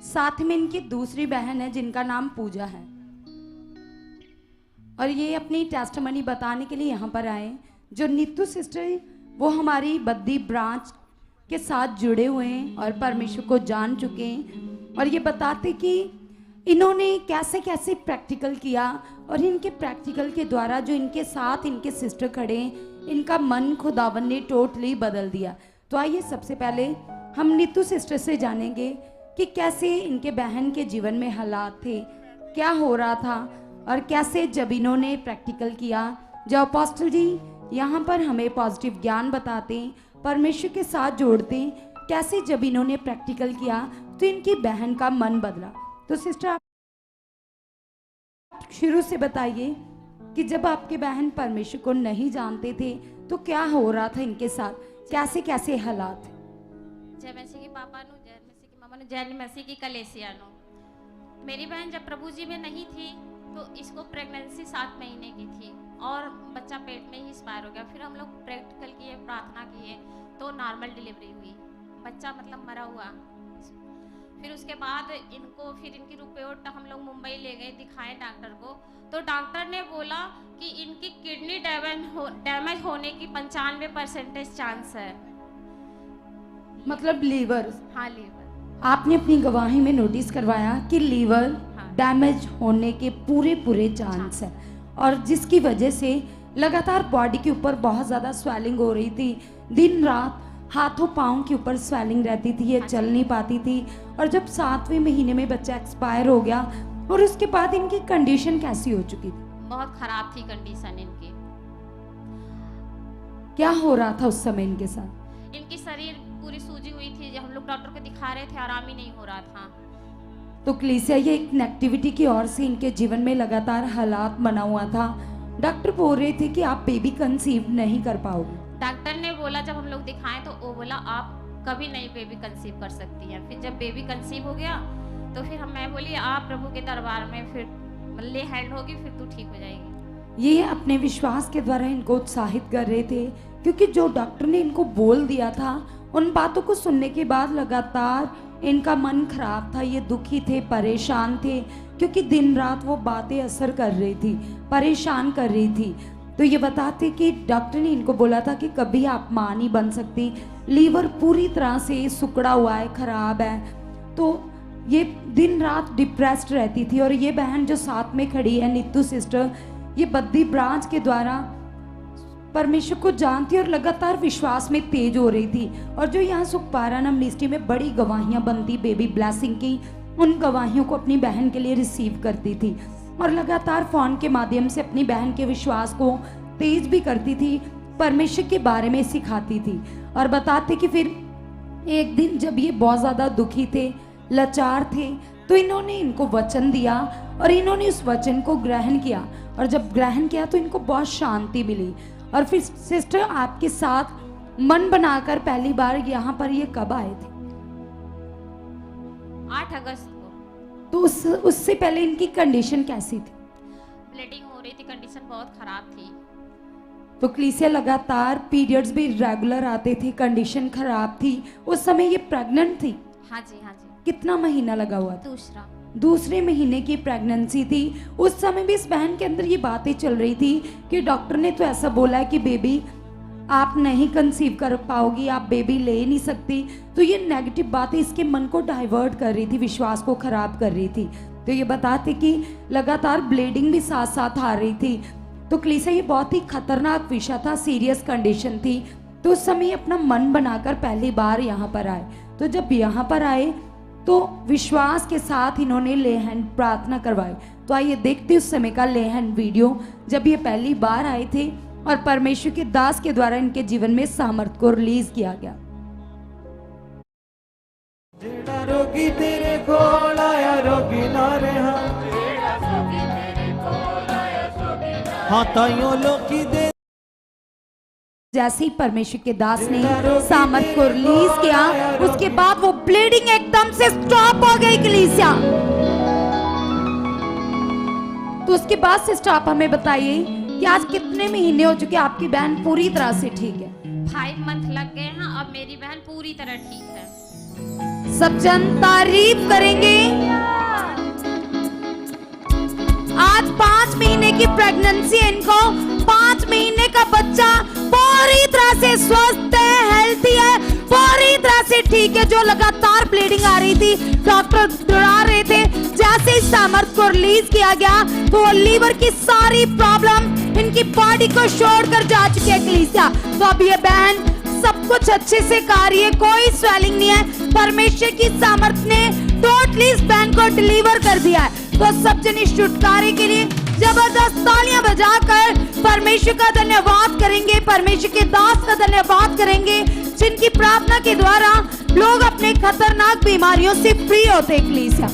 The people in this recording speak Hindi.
साथ में इनकी दूसरी बहन है जिनका नाम पूजा है, और ये अपनी टेस्टमनी बताने के लिए यहाँ पर आए। जो नीतू सिस्टर वो हमारी बद्दी ब्रांच के साथ जुड़े हुए हैं और परमेश्वर को जान चुके हैं, और ये बताते कि इन्होंने कैसे कैसे प्रैक्टिकल किया, और इनके प्रैक्टिकल के द्वारा जो इनके साथ इनके सिस्टर खड़े हैं, इनका मन खुदावन ने टोटली बदल दिया। तो आइए सबसे पहले हम नीतू सिस्टर से जानेंगे कि कैसे इनके बहन के जीवन में हालात थे, क्या हो रहा था, और कैसे जब इन्होंने प्रैक्टिकल किया। जो अपोस्टल जी यहाँ पर हमें पॉजिटिव ज्ञान बताते हैं, परमेश्वर के साथ जोड़ते हैं, कैसे जब इन्होंने प्रैक्टिकल किया तो इनकी बहन का मन बदला। तो सिस्टर आप शुरू से बताइए कि जब आपके बहन परमेश्वर को नहीं जानते थे तो क्या हो रहा था इनके साथ, कैसे कैसे हालात थे। जय मसीह के पापा नु, जय मसीह की मामा नु, जय मसीह की कलेसिया नु। मेरी बहन जब प्रभु जी में नहीं थी तो इसको प्रेगनेंसी 7 महीने की थी और बच्चा पेट में ही एक्सपायर हो गया। फिर हम लोग प्रैक्टिकल किए, प्रार्थना किए तो नॉर्मल डिलीवरी हुई, बच्चा मतलब मरा हुआ। फिर उसके बाद इनको फिर इनकी रिपोर्ट हम लोग मुंबई ले गए, दिखाए डॉक्टर को, तो डॉक्टर ने बोला कि इनकी किडनी डैमेज होने की 95% चांस है। मतलब लीवर? हाँ, लीवर। आपने अपनी गवाही में नोटिस करवाया कि लीवर डैमेज होने के पूरे चांस है, और जिसकी वजह से लगातार बॉडी के ऊपर बहुत ज़्यादा स्वेलिंग हो रही थी। दिन रात हाथों पाँव के ऊपर स्वेलिंग रहती थी, ये चल नहीं पाती थी। और जब 7वें महीने में बच्चा एक्सपायर हो गया, और उसके बाद इनकी कंडीशन कैसी हो चुकी थी? बहुत खराब थी कंडीशन इनकी। क्या हो रहा था उस समय इनके साथ? इनकी शरीर पूरी सूजी हुई थी, जब हम लोग डॉक्टर को दिखा रहे थे आराम ही नहीं हो रहा था। तो कलीसिया ये एक नेगेटिविटी की ओर से इनके जीवन में लगातार हालात बना हुआ था। डॉक्टर बोल रहे थे कि आप बेबी कंसीव नहीं कर पाओगे। डॉक्टर ने बोला, जब हम लोग दिखाएं तो वो बोला आप कभी नहीं बेबी कंसीव कर सकती हैं। फिर जब बेबी कंसीव हो गया तो फिर मैं बोली आप प्रभु के दरबार में फिर ले हैंड होगी, फिर तू ठीक हो जाएगी। ये अपने विश्वास के द्वारा इनको उत्साहित कर रहे थे, क्योंकि जो डॉक्टर ने इनको बोल दिया था उन बातों को सुनने के बाद लगातार इनका मन खराब था। ये दुखी थे, परेशान थे, क्योंकि दिन रात वो बातें असर कर रही थी, परेशान कर रही थी। तो ये बताते कि डॉक्टर ने इनको बोला था कि कभी आप मां नहीं बन सकती, लीवर पूरी तरह से सुकड़ा हुआ है, खराब है। तो ये दिन रात डिप्रेस्ड रहती थी। और ये बहन जो साथ में खड़ी है नीतू सिस्टर, ये बद्दी ब्रांच के द्वारा परमेश्वर को जानती और लगातार विश्वास में तेज हो रही थी। और जो यहाँ सुखपारायण मिनिस्ट्री में बड़ी गवाहियाँ बनती बेबी ब्लेसिंग की, उन गवाहियों को अपनी बहन के लिए रिसीव करती थी, और लगातार फोन के माध्यम से अपनी बहन के विश्वास को तेज भी करती थी, परमेश्वर के बारे में सिखाती थी। और बताते कि फिर एक दिन जब ये बहुत ज़्यादा दुखी थे, लाचार थे, तो इन्होंने इनको वचन दिया, और इन्होंने उस वचन को ग्रहण किया। और जब ग्रहण किया तो इनको बहुत शांति मिली। और फिर सिस्टर आपके साथ मन बनाकर पहली बार यहाँ पर ये कब आए थे? 8 अगस्त को। तो उससे पहले इनकी कंडीशन कैसी थी? ब्लीडिंग हो रही थी, कंडीशन बहुत खराब थी। तो कलीसिया लगातार पीरियड्स भी रेगुलर आते थे, कंडीशन खराब थी। उस समय ये प्रेग्नेंट थी? हाँ जी, हाँ जी। कितना महीना लगा हुआ था? दूसरे महीने की प्रेगनेंसी थी। उस समय भी इस बहन के अंदर ये बातें चल रही थी कि डॉक्टर ने तो ऐसा बोला है कि बेबी आप नहीं कंसीव कर पाओगी, आप बेबी ले नहीं सकती। तो ये नेगेटिव बातें इसके मन को डाइवर्ट कर रही थी, विश्वास को खराब कर रही थी। तो ये बताते कि लगातार ब्लीडिंग भी साथ साथ आ रही थी। तो कलीसिया ये बहुत ही खतरनाक विषय था, सीरियस कंडीशन थी। तो उस समय अपना मन बनाकर पहली बार यहाँ पर आए। तो जब यहाँ पर आए तो विश्वास के साथ इन्होंने ले हैंड प्रार्थना करवाई। तो आइए देखते उस समय का ले हैंड वीडियो, जब ये पहली बार आए थे और परमेश्वर के दास के द्वारा इनके जीवन में सामर्थ को रिलीज किया गया। रोगी तेरे कोल आया, रोगी ना रहा, हाँ ताइयों लोकी दे। जैसे ही परमेश्वर के दास ने सामर्थ को रिलीज किया, उसके बाद वो ब्लीडिंग एकदम से स्टॉप हो गई कलीसिया। तो उसके बाद सिस्टर आप हमें बताइए कि आज कितने महीने हो चुके आपकी बहन पूरी तरह से ठीक है? 5 मंथ लग गए हैं, अब मेरी बहन पूरी तरह ठीक है। सब जन तारीफ करेंगे की प्रेगनेंसी इनको 5 महीने का बच्चा पूरी तरह से स्वस्थ है, हेल्थी है, पूरी तरह से ठीक है। जो लगातार ब्लीडिंग आ रही थी, डॉक्टर डरा रहे थे, जैसे ही सामर्थ को रिलीज किया गया तो लीवर की सारी प्रॉब्लम इनकी बॉडी को छोड़कर जा चुकी है कलीसिया। तो अब ये बहन सब कुछ अच्छे से कर रही है, कोई स्वेलिंग नहीं है। परमेश्वर की सामर्थ ने टोटली इस बहन को डिलीवर कर दिया है। तो सब जन छुटकारे के लिए जबरदस्त तालियां बजाकर परमेश्वर का धन्यवाद करेंगे, परमेश्वर के दास का धन्यवाद करेंगे, जिनकी प्रार्थना के द्वारा लोग अपने खतरनाक बीमारियों से फ्री होते हैं कलीसिया।